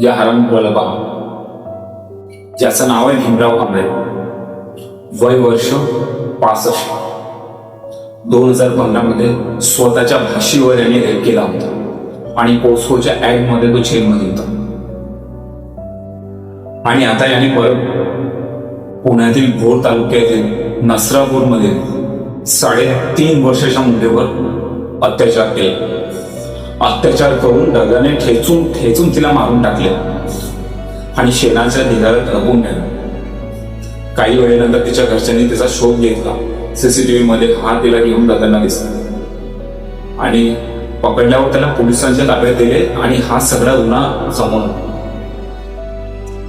या हरामखोराला पहा, ज्याचं नाव आहे भीमराव कांबळे, वय वर्ष 65. 2015 मध्ये स्वतःच्या भाषेवर यांनी रेप केला होता आणि पोस्कोच्या ऍक्ट मध्ये तो जेलमध्ये होता. आणि आता याने परत पुण्यातील भोर तालुक्यातील नसरापूरमध्ये 3.5 वर्षाच्या मुलीवर अत्याचार केले. अत्याचार करून दगडाने ठेचून तिला मारून टाकले आणि शेणाच्या ढिगाऱ्यात लपवून नेलं. काही वेळेनंतर तिच्या घरच्यांनी तिचा शोध घेतला. सीसीटीव्ही मध्ये हा तिला घेऊन जाताना दिसला आणि पकडल्यावर त्याला पोलिसांच्या ताब्यात दिले आणि हा सगळा गुन्हा समोर.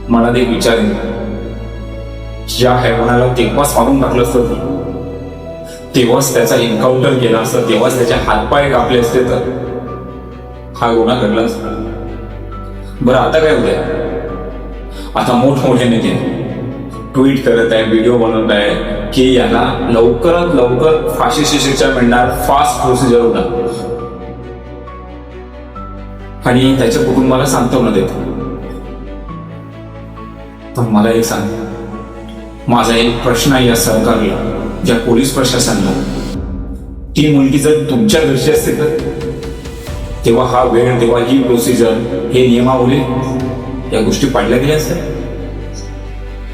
मनात एक विचार येईल, ज्या हैवानाला तेव्हाच मारून टाकलं असतं, तेव्हाच त्याचा एन्काउंटर केला असतं, तेव्हाच त्याचे हातपाय कापले असते तर हा गुन्हा घडला असता. बरं आता काय होतंय? आता मोठमोठे नेते ट्विट करत आहे, व्हिडिओ बनवत आहे की याला लवकरात लवकर फाशीची शिक्षा मिळणार, फास्ट प्रोसिजर होणार आणि त्याच्या कुटुंबाला सांत्वना देते. तर मला एक सांग, माझा एक प्रश्न आहे या सरकारला, या पोलीस प्रशासनाला, ती मुलगी जर तुमच्या घरची असते तर तेव्हा हा वेळ, तेव्हा ही प्रोसिजर, हे नियमावली, या गोष्टी पाडल्या गेल्या असत्या.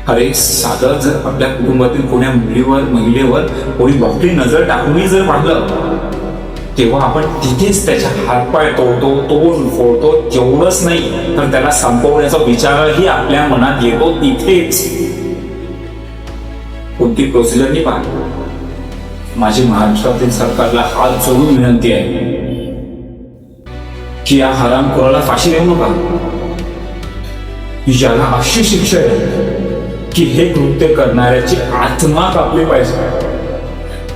अरे साधं जर आपल्या कुटुंबातील कोण्या महिलेवर कोणी बापरी नजर टाकूनही जर पाडलं, तेव्हा आपण तिथेच त्याच्या हातपाय तोडतो, तोड फोडतो. तेवढंच नाही तर त्याला संपवण्याचा विचारही आपल्या मनात येतो तिथेच. कोणती प्रोसिजर नाही पाहत. माझी महाराष्ट्रातील सरकारला हात जोडून विनंती आहे की या हरामखोराला फाशी देऊ नका. याला अशी शिक्षा आहे की हे कृत्य करणाऱ्याची आत्मा कापली पाहिजे.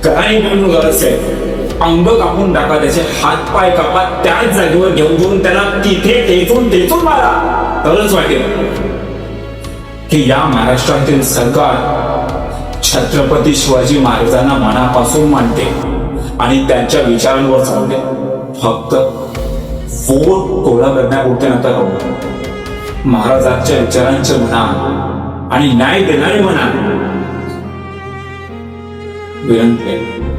काय म्हणून गरज आहे? अंग कापून टाका, त्याचे हात पाय कापा, त्याच जागेवर घेऊन त्याला तिथे टेचून मारा. तरच वाटेल की या महाराष्ट्रातील सरकार छत्रपती शिवाजी महाराजांना मनापासून मानते आणि त्यांच्या विचारांवर चालते. फक्त वोट गोळा करण्यापुरते नका राहू. महाराजांच्या विचारांचे म्हणा आणि न्याय देणारे म्हणा. विनंती आहे.